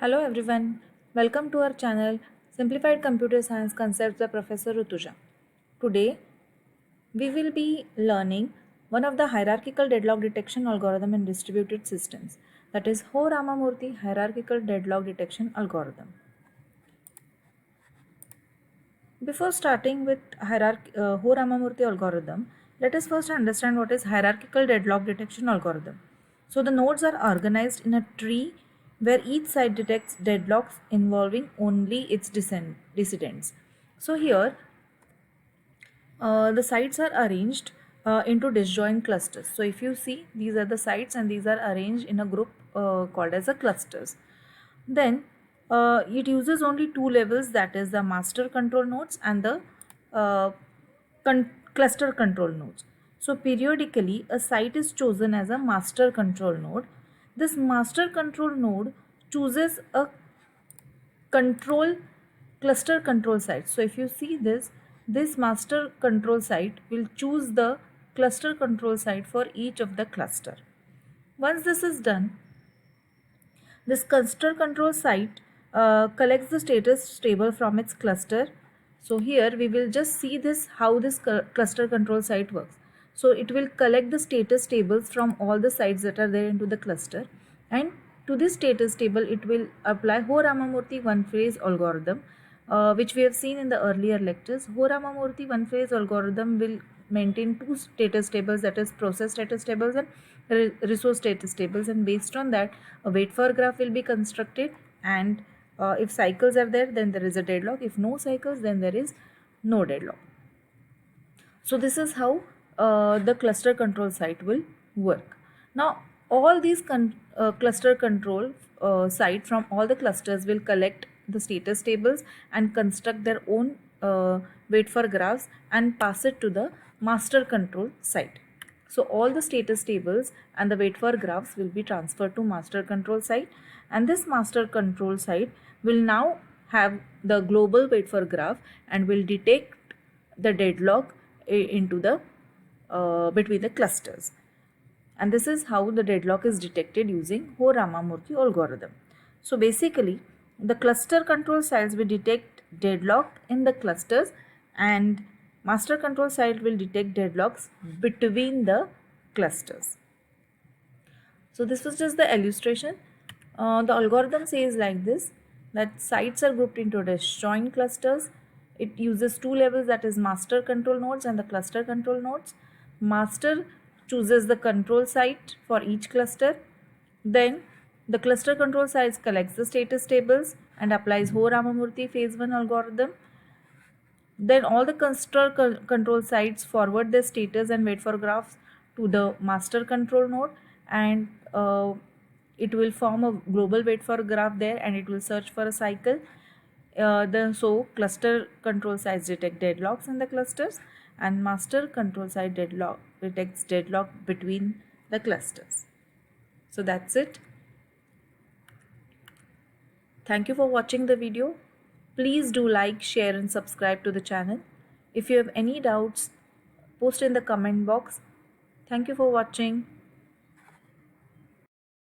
Hello everyone, welcome to our channel Simplified Computer Science Concepts by Professor Rutuja. Today we will be learning one of the hierarchical deadlock detection algorithm in distributed systems, that is Ramamoorthy hierarchical deadlock detection algorithm. Before starting with Ramamoorthy algorithm, let us first understand what is hierarchical deadlock detection algorithm. So the nodes are organized in a tree where each side detects deadlocks involving only its descendants. So here the sites are arranged into disjoint clusters. So if you see, these are the sites and these are arranged in a group called as a clusters. Then it uses only two levels, that is the master control nodes and the uh, cluster control nodes. So periodically a site is chosen as a master control node. This master control node chooses a control cluster control site. So if you see this master control site will choose the cluster control site for each of the cluster. Once this is done, this cluster control site collects the status table from its cluster. So here we will just see this how this cluster control site works. So it will collect the status tables from all the sites that are there into the cluster, and to this status table it will apply Ramamoorthy one phase algorithm, which we have seen in the earlier lectures. Ramamoorthy one phase algorithm will maintain two status tables, that is process status tables and resource status tables, and based on that a wait for graph will be constructed, and if cycles are there then there is a deadlock, if no cycles then there is no deadlock. So this is how the cluster control site will work. Now all these cluster control site from all the clusters will collect the status tables and construct their own wait for graphs and pass it to the master control site. So all the status tables and the wait for graphs will be transferred to master control site, and this master control site will now have the global wait for graph and will detect the deadlock into the between the clusters. And this is how the deadlock is detected using Ramamoorthy algorithm. So basically the cluster control sites will detect deadlock in the clusters, and master control site will detect deadlocks between the clusters. So this was just the illustration. The algorithm says like this, that sites are grouped into disjoint clusters. It uses two levels, that is master control nodes and the cluster control nodes. Master chooses the control site for each cluster. Then the cluster control sites collects the status tables and applies Ramamoorthy phase 1 algorithm. Then all the cluster control sites forward their status and wait for graphs to the master control node, and it will form a global wait for graph there, and it will search for a cycle. So cluster control sites detect deadlocks in the clusters, and master control site detects deadlock between the clusters. So that's it. Thank you for watching the video. Please do like, share and subscribe to the channel. If you have any doubts, post in the comment box. Thank you for watching.